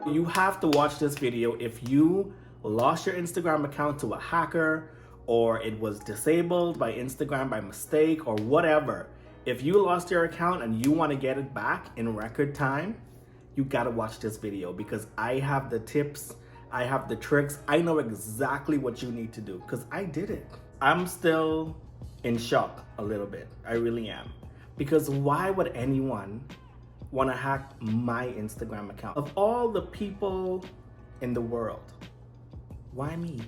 You have to watch this video if you lost your Instagram account to a hacker, or it was disabled by Instagram by mistake, or whatever. If you lost your account and you want to get it back in record time, you gotta watch this video, because I have the tips, I have the tricks, I know exactly what you need to do, because I did it. I'm still in shock a little bit, I really am. Because why would anyone want to hack my Instagram account? Of all the people in the world, why me?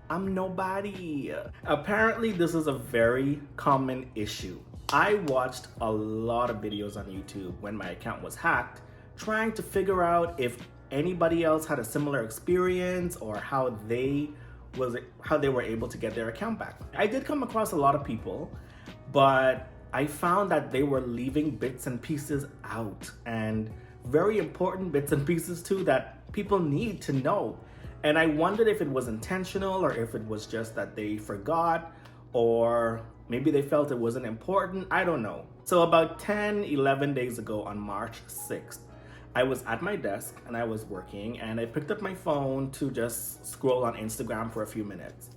I'm nobody. Apparently, this is a very common issue. I watched a lot of videos on YouTube when my account was hacked, trying to figure out if anybody else had a similar experience or how they were able to get their account back. I did come across a lot of people, but I found that they were leaving bits and pieces out, and very important bits and pieces too that people need to know. And I wondered if it was intentional or if it was just that they forgot, or maybe they felt it wasn't important. I don't know. So about 11 days ago on March 6th, I was at my desk and I was working, and I picked up my phone to just scroll on Instagram for a few minutes.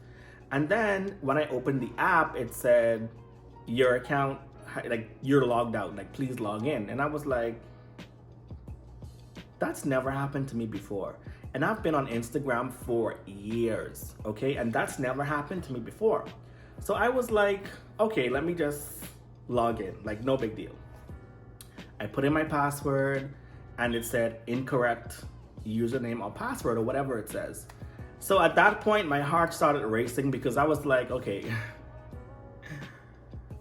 And then when I opened the app, it said, your account, like, you're logged out, like, please log in. And I was like, that's never happened to me before. And I've been on Instagram for years, okay? And that's never happened to me before. So I was like, okay, let me just log in, like, no big deal. I put in my password and it said incorrect username or password or whatever it says. So at that point, my heart started racing, because I was like, okay,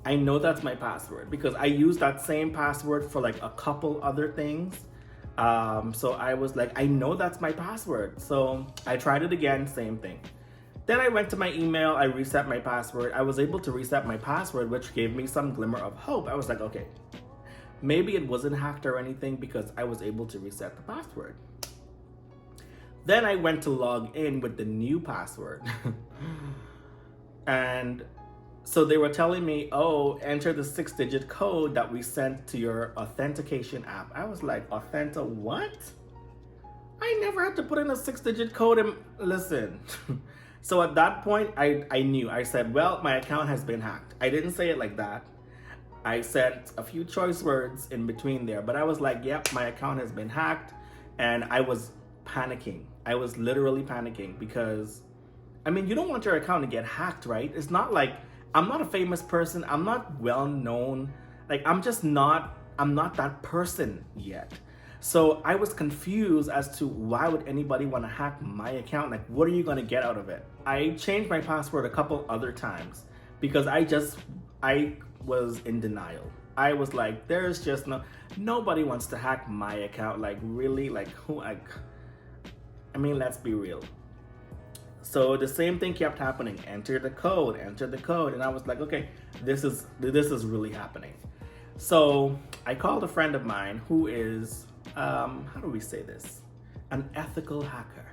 I know that's my password, because I used that same password for like a couple other things. So I was like, I know that's my password. So I tried it again, same thing. Then I went to my email, I reset my password. I was able to reset my password, which gave me some glimmer of hope. I was like, okay, maybe it wasn't hacked or anything, because I was able to reset the password. Then I went to log in with the new password. And so they were telling me, oh, enter the 6-digit code that we sent to your authentication app. I was like, what? I never had to put in a 6-digit code. And listen. So at that point, I knew. I said, well, my account has been hacked. I didn't say it like that. I said a few choice words in between there, but I was like, yep, my account has been hacked. And I was panicking. I was literally panicking, because, I mean, you don't want your account to get hacked, right? It's not like, I'm not a famous person. I'm not well known. Like, I'm not that person yet. So I was confused as to why would anybody want to hack my account? Like, what are you going to get out of it? I changed my password a couple other times, because I was in denial. I was like, there's just nobody wants to hack my account. Like, really? Like, who? I mean, let's be real. So the same thing kept happening. Enter the code. And I was like, okay, this is really happening. So I called a friend of mine who is, how do we say this? An ethical hacker.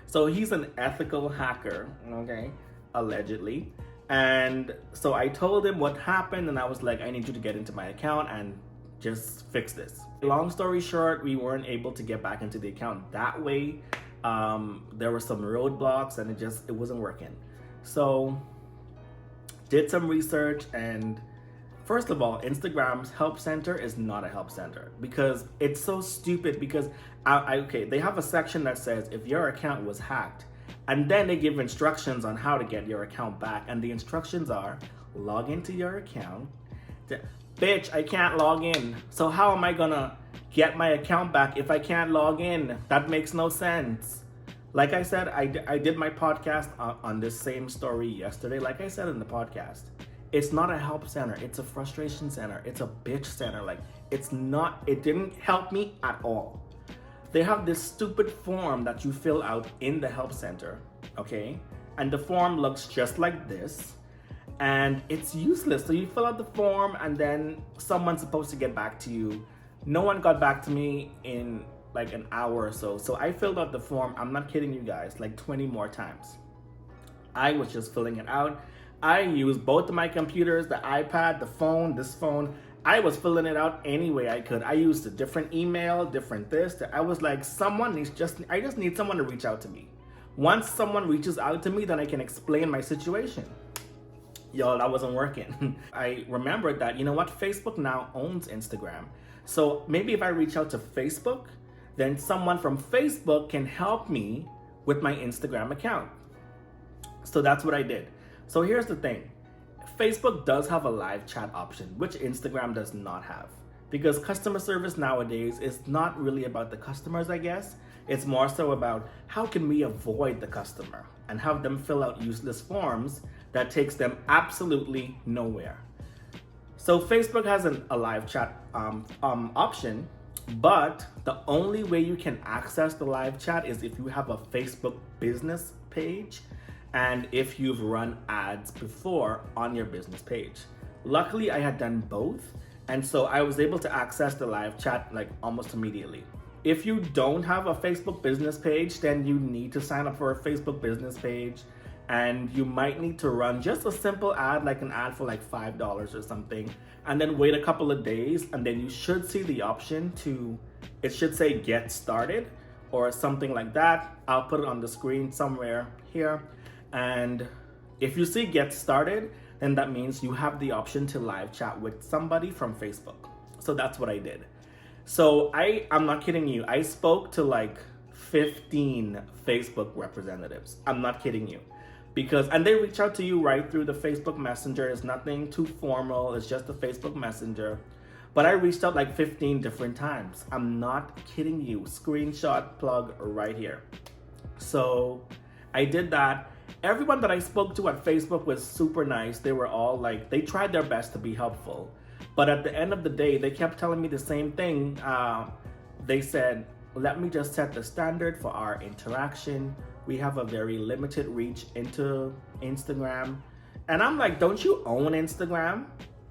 So he's an ethical hacker, okay, allegedly. And so I told him what happened, and I was like, I need you to get into my account and just fix this. Long story short, we weren't able to get back into the account that way. There were some roadblocks, and it wasn't working. So did some research, and first of all, Instagram's help center is not a help center, because it's so stupid. Because they have a section that says if your account was hacked, and then they give instructions on how to get your account back, and the instructions are log into your account. Bitch, I can't log in. So how am I gonna get my account back if I can't log in? That makes no sense. Like I said, I did my podcast on this same story yesterday. Like I said in the podcast, it's not a help center. It's a frustration center. It's a bitch center. Like, it didn't help me at all. They have this stupid form that you fill out in the help center, okay? And the form looks just like this, and it's useless. So you fill out the form, and then someone's supposed to get back to you. No one got back to me in like an hour or so. So I filled out the form, I'm not kidding you guys, like 20 more times. I was just filling it out. I used both of my computers, the iPad, the phone, this phone. I was filling it out any way I could. I used a different email, different this. I was like, I just need someone to reach out to me. Once someone reaches out to me, then I can explain my situation. Yo, that wasn't working. I remembered that, you know what, Facebook now owns Instagram. So maybe if I reach out to Facebook, then someone from Facebook can help me with my Instagram account. So that's what I did. So here's the thing. Facebook does have a live chat option, which Instagram does not have. Because customer service nowadays is not really about the customers, I guess. It's more so about how can we avoid the customer and have them fill out useless forms that takes them absolutely nowhere. So Facebook has a live chat option, but the only way you can access the live chat is if you have a Facebook business page and if you've run ads before on your business page. Luckily, I had done both, and so I was able to access the live chat like almost immediately. If you don't have a Facebook business page, then you need to sign up for a Facebook business page, and you might need to run just a simple ad, like an ad for like $5 or something, and then wait a couple of days, and then you should see the option it should say get started or something like that. I'll put it on the screen somewhere here. And if you see get started, then that means you have the option to live chat with somebody from Facebook. So that's what I did. So I'm not kidding you. I spoke to like 15 Facebook representatives. I'm not kidding you. And they reach out to you right through the Facebook Messenger. It's nothing too formal. It's just a Facebook Messenger. But I reached out like 15 different times. I'm not kidding you. Screenshot plug right here. So I did that. Everyone that I spoke to at Facebook was super nice. They were all like, they tried their best to be helpful. But at the end of the day, they kept telling me the same thing. They said, let me just set the standard for our interaction. We have a very limited reach into Instagram. And I'm like, don't you own Instagram?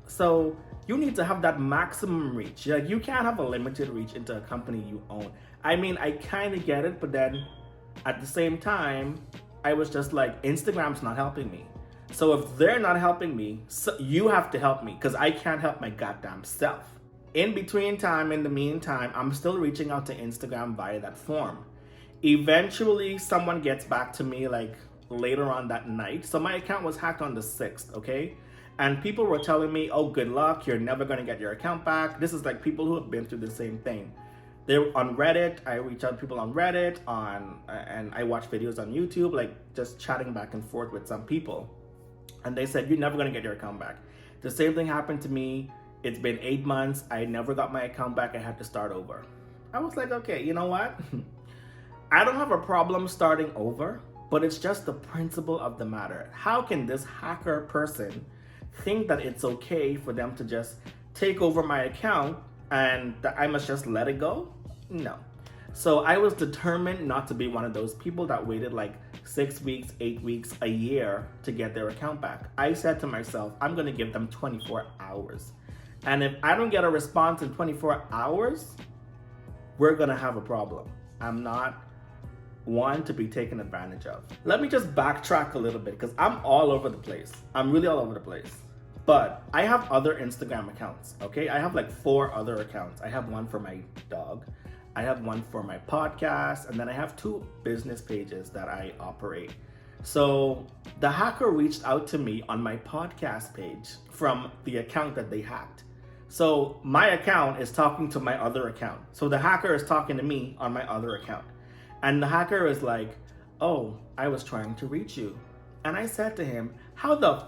So you need to have that maximum reach. Like, you can't have a limited reach into a company you own. I mean, I kind of get it, but then at the same time, I was just like, Instagram's not helping me. So if they're not helping me, so you have to help me, because I can't help my goddamn self. In the meantime, I'm still reaching out to Instagram via that form. Eventually, someone gets back to me like later on that night. So my account was hacked on the 6th, okay? And people were telling me, oh, good luck, you're never gonna get your account back. This is like people who have been through the same thing. They're on Reddit. I reach out to people on Reddit, and I watch videos on YouTube, like just chatting back and forth with some people. And they said, you're never gonna get your account back. The same thing happened to me. It's been 8 months. I never got my account back. I had to start over. I was like, okay, you know what? I don't have a problem starting over, but it's just the principle of the matter. How can this hacker person think that it's okay for them to just take over my account and that I must just let it go? No. So I was determined not to be one of those people that waited like 6 weeks, 8 weeks, a year to get their account back. I said to myself, I'm going to give them 24 hours. And if I don't get a response in 24 hours, we're going to have a problem. I'm not one to be taken advantage of. Let me just backtrack a little bit, because I'm all over the place. I'm really all over the place. But I have other Instagram accounts, okay? I have like 4 other accounts. I have one for my dog. I have one for my podcast. And then I have 2 business pages that I operate. So the hacker reached out to me on my podcast page from the account that they hacked. So my account is talking to my other account. So the hacker is talking to me on my other account. And the hacker is like, oh, I was trying to reach you. And I said to him, how the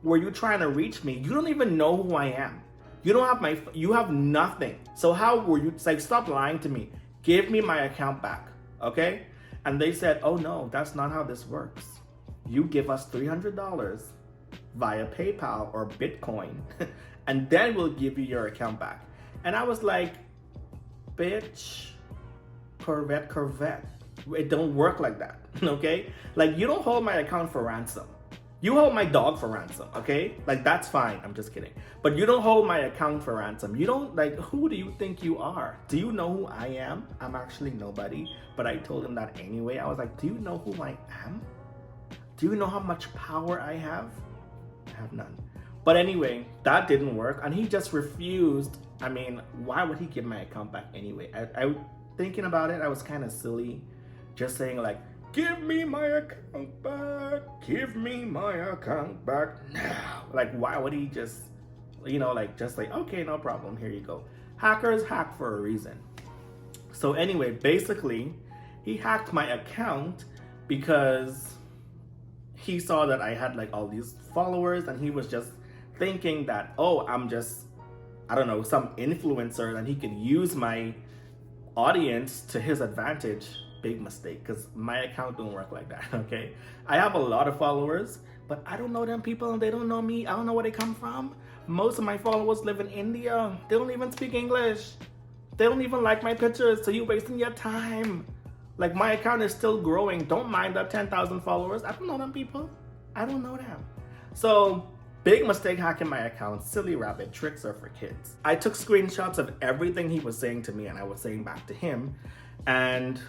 were you trying to reach me? You don't even know who I am. You don't have you have nothing. So how were you, it's like, stop lying to me. Give me my account back, okay? And they said, oh no, that's not how this works. You give us $300 via PayPal or Bitcoin, and then we'll give you your account back. And I was like, bitch, Corvette. It don't work like that, okay? Like, you don't hold my account for ransom. You hold my dog for ransom, okay? Like, that's fine. I'm just kidding. But you don't hold my account for ransom. You don't, like, who do you think you are? Do you know who I am? I'm actually nobody. But I told him that anyway. I was like, do you know who I am? Do you know how much power I have? I have none. But anyway, that didn't work, and he just refused. I mean, why would he give my account back anyway? I thinking about it, I was kind of silly, just saying like, give me my account back, give me my account back now. Like, why would he just, just like, okay, no problem, here you go. Hackers hack for a reason. So anyway, basically, he hacked my account because he saw that I had like all these followers, and he was just thinking that, oh, I'm just, I don't know, some influencer, and he could use my audience to his advantage. Big mistake, because my account don't work like that, okay? I have a lot of followers, but I don't know them people, and they don't know me. I don't know where they come from. Most of my followers live in India. They don't even speak English. They don't even like my pictures, so you're wasting your time. Like, my account is still growing. Don't mind that 10,000 followers. I don't know them people. I don't know them. So, big mistake hacking my account. Silly rabbit. Tricks are for kids. I took screenshots of everything he was saying to me, and I was saying back to him. And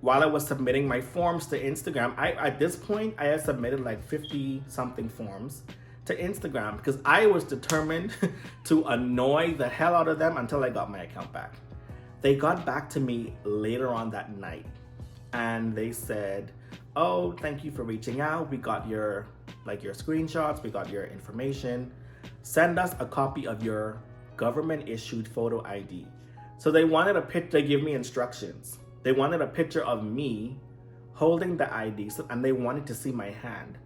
while I was submitting my forms to Instagram, at this point, I had submitted like 50 something forms to Instagram because I was determined to annoy the hell out of them until I got my account back. They got back to me later on that night, and they said, oh, thank you for reaching out. We got your screenshots, we got your information. Send us a copy of your government issued photo ID. So they wanted a picture. They gave me instructions. They wanted a picture of me holding the ID, and they wanted to see my hand.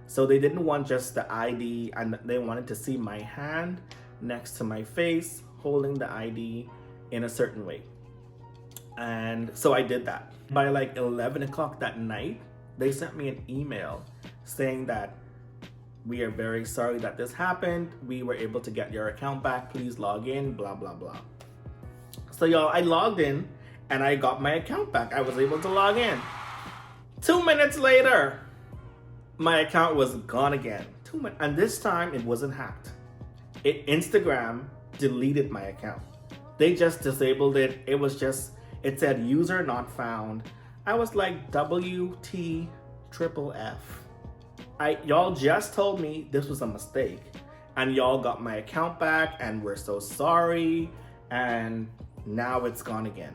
So they didn't want just the ID, and they wanted to see my hand next to my face, holding the ID in a certain way. And so I did that. By like 11 o'clock that night, they sent me an email saying that we are very sorry that this happened. We were able to get your account back. Please log in, blah, blah, blah. So y'all, I logged in and I got my account back. I was able to log in. 2 minutes later, my account was gone again. 2 minutes, and this time it wasn't hacked. Instagram deleted my account. They just disabled it. It said user not found. I was like, WTFF. Y'all just told me this was a mistake, and y'all got my account back, and we're so sorry, and now it's gone again.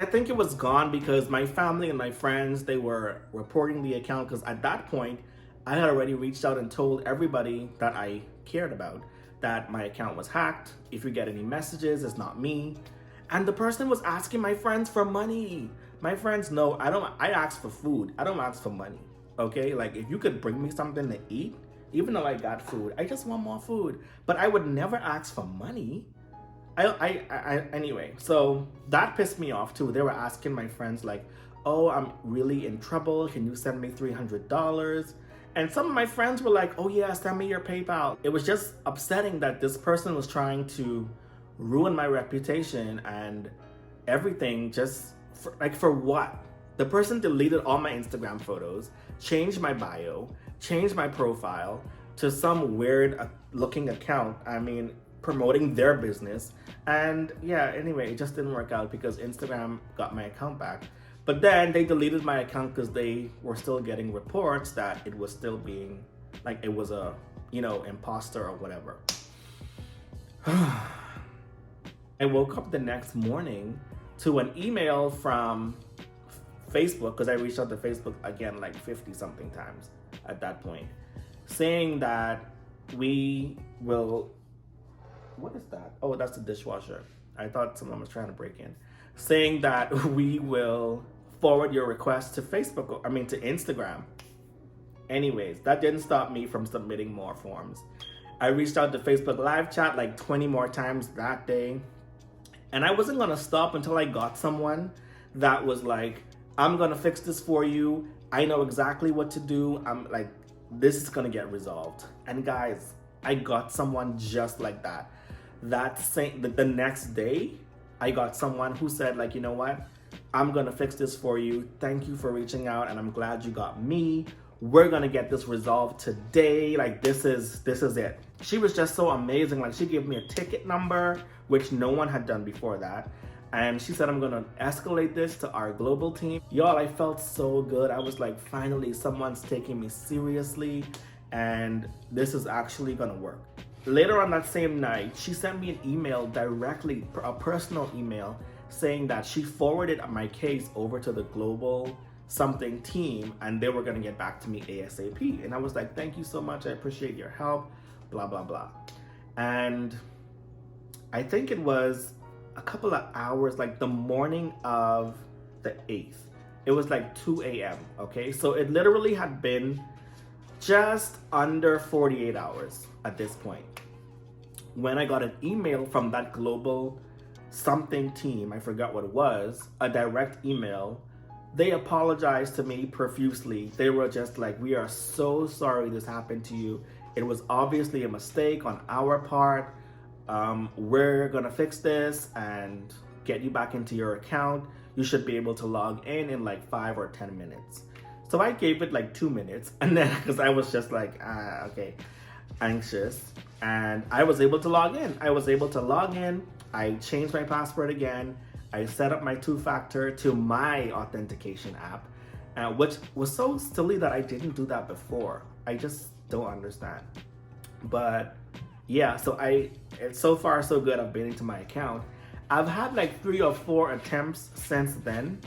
I think it was gone because my family and my friends, they were reporting the account, because at that point, I had already reached out and told everybody that I cared about that my account was hacked. If you get any messages, it's not me. And the person was asking my friends for money. My friends know I ask for food. I don't ask for money, okay? Like, if you could bring me something to eat, even though I got food, I just want more food. But I would never ask for money. Anyway, so that pissed me off too. They were asking my friends like, oh, I'm really in trouble. Can you send me $300? And some of my friends were like, oh yeah, send me your PayPal. It was just upsetting that this person was trying to ruin my reputation and everything, just for what? The person deleted all my Instagram photos, changed my bio, changed my profile to some weird looking account. I mean, promoting their business. And yeah, anyway, it just didn't work out because Instagram got my account back. But then they deleted my account because they were still getting reports that it was still being, like, it was a, imposter or whatever. I woke up the next morning to an email from Facebook, because I reached out to Facebook again like 50 something times at that point, saying that we will, what is that? Oh, that's the dishwasher. I thought someone was trying to break in. Saying that we will forward your request to to Instagram. Anyways, that didn't stop me from submitting more forms. I reached out to Facebook live chat like 20 more times that day. And I wasn't gonna stop until I got someone that was like, I'm gonna fix this for you. I know exactly what to do. I'm like, this is gonna get resolved. And guys, I got someone just like that. The next day, I got someone who said like, you know what? I'm gonna fix this for you. Thank you for reaching out, and I'm glad you got me. We're gonna get this resolved today. Like, this is it. She was just so amazing. Like, she gave me a ticket number, which no one had done before that. And she said, I'm gonna escalate this to our global team. Y'all, I felt so good. I was like, finally, someone's taking me seriously. and this is actually gonna work. Later on that same night, she sent me an email directly, a personal email, saying that she forwarded my case over to the global something team and they were gonna get back to me ASAP. And I was like, thank you so much, I appreciate your help, blah, blah, blah. And I think it was a couple of hours, like the morning of the 8th. It was like 2 a.m., okay? So it literally had been just under 48 hours at this point when I got an email from that global something team, I forgot what it was, a direct email. They apologized to me profusely. They were just like, we are so sorry this happened to you. It was obviously a mistake on our part. We're gonna fix this and get you back into your account. You should be able to log in like 5 or 10 minutes. So I gave it like 2 minutes, and then because I was just like, okay, anxious, and I was able to log in. I changed my password again. I set up my 2-factor to my authentication app, which was so silly that I didn't do that before. I just don't understand. But yeah, so it's so far so good. I've been into my account. I've had like 3 or 4 attempts since then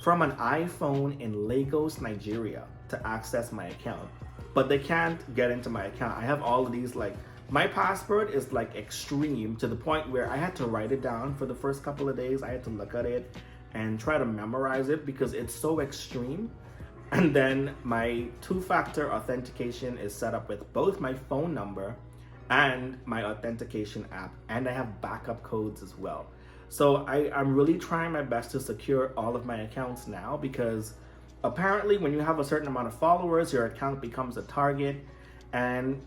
from an iPhone in Lagos, Nigeria to access my account, but they can't get into my account. I have all of these, like, my password is like extreme to the point where I had to write it down for the first couple of days. I had to look at it and try to memorize it because it's so extreme. And then my 2-factor authentication is set up with both my phone number and my authentication app, and I have backup codes as well. So I'm really trying my best to secure all of my accounts now, because apparently when you have a certain amount of followers, your account becomes a target. And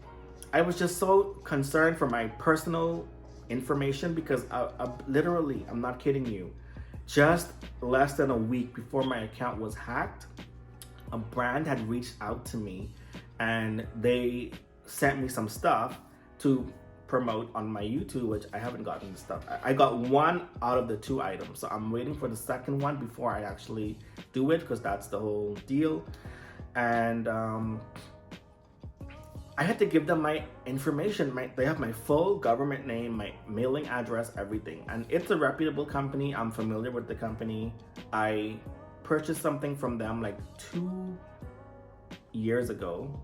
I was just so concerned for my personal information because literally, I'm not kidding you, just less than a week before my account was hacked, a brand had reached out to me and they sent me some stuff to promote on my YouTube, which I haven't gotten the stuff. I got 1 out of the 2 items, so I'm waiting for the second one before I actually do it, because that's the whole deal. And I had to give them my information. They have my full government name, my mailing address, everything. And it's a reputable company. I'm familiar with the company. I purchased something from them like 2 years ago.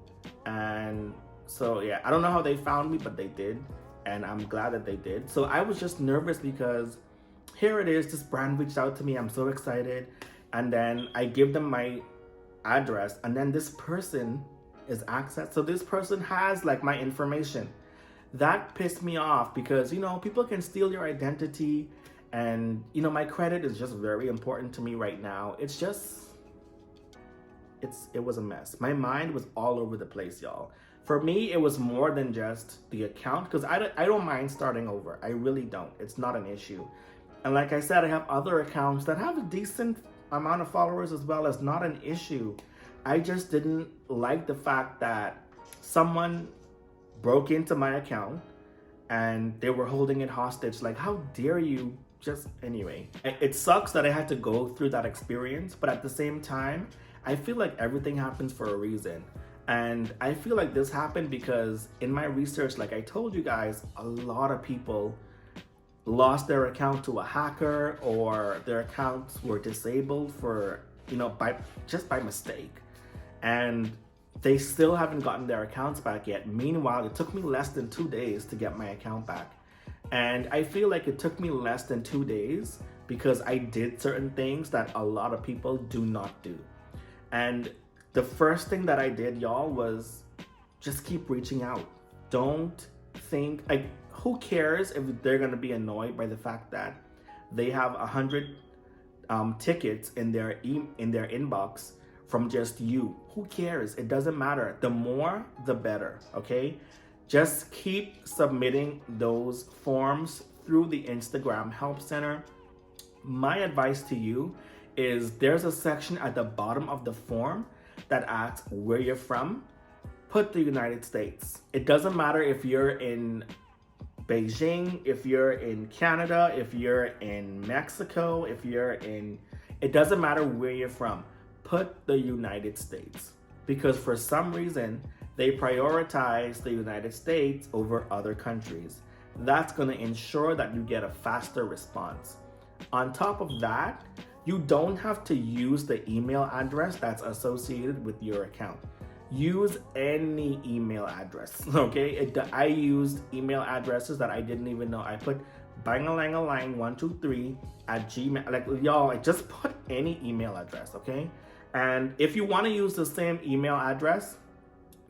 And so yeah, I don't know how they found me, but they did. And I'm glad that they did. So I was just nervous because here it is, this brand reached out to me. I'm so excited. And then I give them my address, and then this person is accessed. So this person has like my information. That pissed me off because, you know, people can steal your identity, and, you know, my credit is just very important to me right now. It was a mess. My mind was all over the place, y'all. For me, it was more than just the account, because I don't mind starting over. I really don't. It's not an issue. And like I said, I have other accounts that have a decent amount of followers as well. As not an issue. I just didn't like the fact that someone broke into my account and they were holding it hostage. Like, how dare you? Just anyway, it sucks that I had to go through that experience, but at the same time, I feel like everything happens for a reason. And I feel like this happened because in my research, like I told you guys, a lot of people lost their account to a hacker, or their accounts were disabled for, you know, by mistake. And they still haven't gotten their accounts back yet. Meanwhile, it took me less than 2 days to get my account back. And I feel like it took me less than 2 days because I did certain things that a lot of people do not do. And the first thing that I did, y'all, was just keep reaching out. Don't think, like, who cares if they're gonna be annoyed by the fact that they have 100 tickets in their inbox from just you? Who cares? It doesn't matter. The more, the better, okay? Just keep submitting those forms through the Instagram Help Center. My advice to you is there's a section at the bottom of the form that asks where you're from. Put the United States. It doesn't matter if you're in Beijing, if you're in Canada, if you're in Mexico, it doesn't matter where you're from. Put the United States. Because for some reason, They prioritize the United States over other countries. That's going to ensure that you get a faster response. On top of that, you don't have to use the email address that's associated with your account. Use any email address, okay? I used email addresses that I didn't even know. I put bangalangalang123 at Gmail. Like, y'all, I just put any email address, okay? And if you want to use the same email address,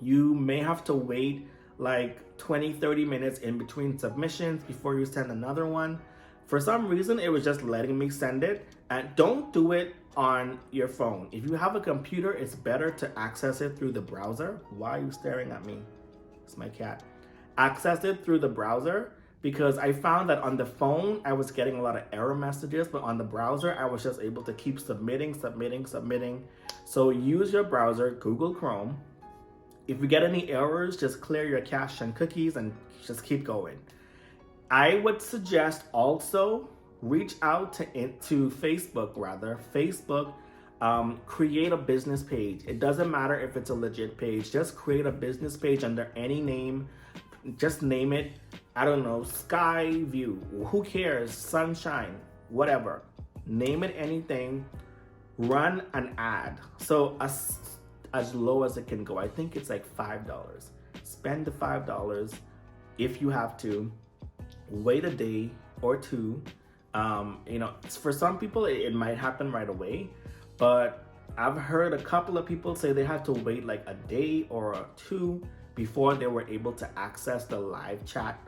you may have to wait like 20-30 minutes in between submissions before you send another one. For some reason, it was just letting me send it. And don't do it on your phone. If you have a computer, it's better to access it through the browser. Why are you staring at me? It's my cat. Access it through the browser, because I found that on the phone, I was getting a lot of error messages, but on the browser, I was just able to keep submitting. So use your browser, Google Chrome. If you get any errors, just clear your cache and cookies and just keep going. I would suggest also reach out to Facebook. Create a business page. It doesn't matter if it's a legit page. Just create a business page under any name. Just name it, I don't know, Sky View. Who cares? Sunshine, whatever. Name it anything. Run an ad. So as low as it can go. I think it's like $5. Spend the $5 if you have to. Wait a day or two. For some people it might happen right away, but I've heard a couple of people say they had to wait like a day or two before they were able to access the live chat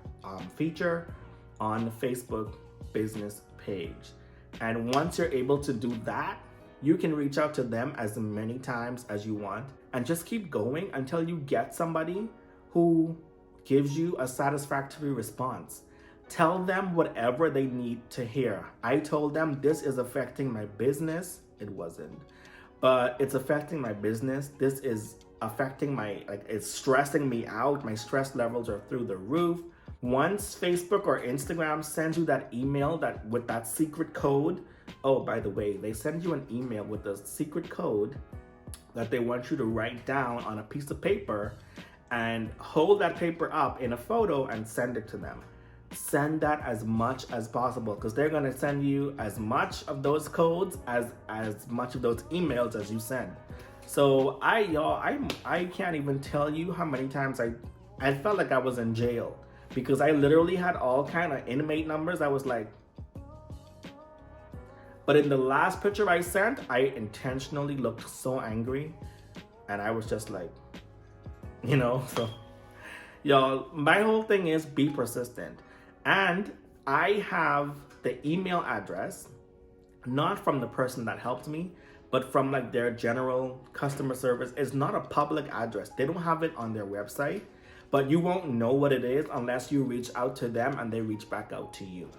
feature on the Facebook business page. And once you're able to do that, you can reach out to them as many times as you want and just keep going until you get somebody who gives you a satisfactory response. Tell them whatever they need to hear. I told them this is affecting my business. It wasn't, but it's affecting my business. This is affecting it's stressing me out. My stress levels are through the roof. Once Facebook or Instagram sends you that email with that secret code, oh, by the way, they send you an email with a secret code that they want you to write down on a piece of paper and hold that paper up in a photo and send it to them. Send that as much as possible, because they're going to send you as much of those codes as much of those emails as you send. So I can't even tell you how many times I felt like I was in jail, because I literally had all kind of inmate numbers. I was like, but in the last picture I sent, I intentionally looked so angry, and I was just like, so y'all, my whole thing is be persistent. And I have the email address, not from the person that helped me, but from like their general customer service. It's not a public address. They don't have it on their website, but you won't know what it is unless you reach out to them and they reach back out to you.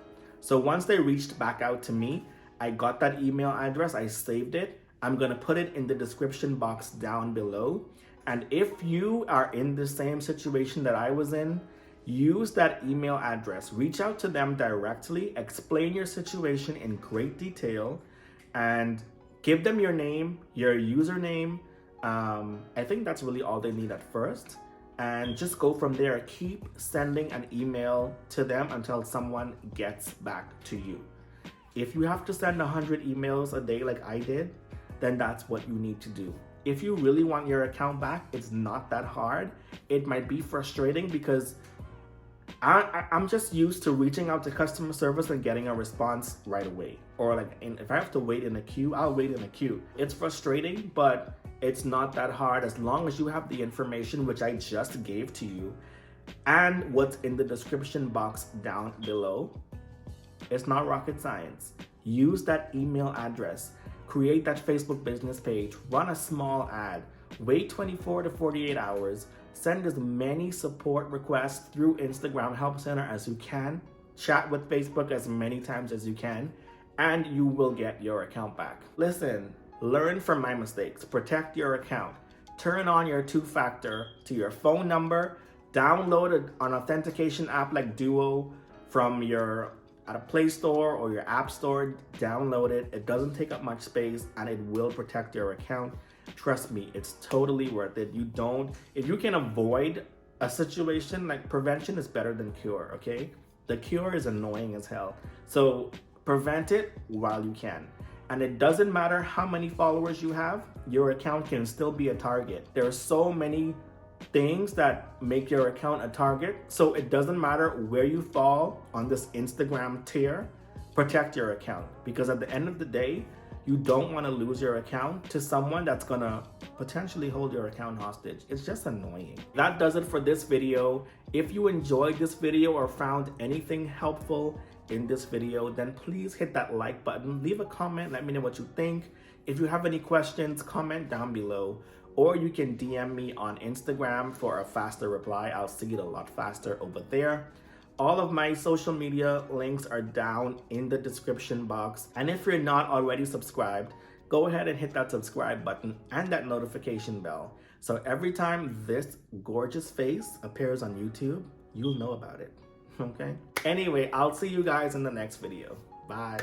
So once they reached back out to me, I got that email address, I saved it. I'm gonna put it in the description box down below. And if you are in the same situation that I was in, use that email address, reach out to them directly, explain your situation in great detail, and give them your name, your username. I think that's really all they need at first. And just go from there. Keep sending an email to them until someone gets back to you. If you have to send 100 emails a day like I did, then that's what you need to do. If you really want your account back, it's not that hard. It might be frustrating because I'm just used to reaching out to customer service and getting a response right away. Or if I have to wait in a queue, I'll wait in a queue. It's frustrating, but it's not that hard as long as you have the information which I just gave to you and what's in the description box down below. It's not rocket science. Use that email address, create that Facebook business page, run a small ad, wait 24 to 48 hours, send as many support requests through Instagram Help Center as you can, chat with Facebook as many times as you can, and you will get your account back. Listen, learn from my mistakes, protect your account, turn on your two-factor to your phone number, download an authentication app like Duo from at a Play Store or your App Store, download it. It doesn't take up much space and it will protect your account. Trust me, it's totally worth it. If you can avoid a situation, like, prevention is better than cure, okay? The cure is annoying as hell. So prevent it while you can. And it doesn't matter how many followers you have, your account can still be a target. There are so many things that make your account a target. So it doesn't matter where you fall on this Instagram tier, protect your account. Because at the end of the day, you don't want to lose your account to someone that's gonna potentially hold your account hostage. It's just annoying. That does it for this video. If you enjoyed this video or found anything helpful in this video, then please hit that like button, leave a comment, let me know what you think. If you have any questions, comment down below, or you can DM me on Instagram for a faster reply. I'll see it a lot faster over there. All of my social media links are down in the description box. And if you're not already subscribed, go ahead and hit that subscribe button and that notification bell. So every time this gorgeous face appears on YouTube, you'll know about it, okay? Anyway, I'll see you guys in the next video. Bye.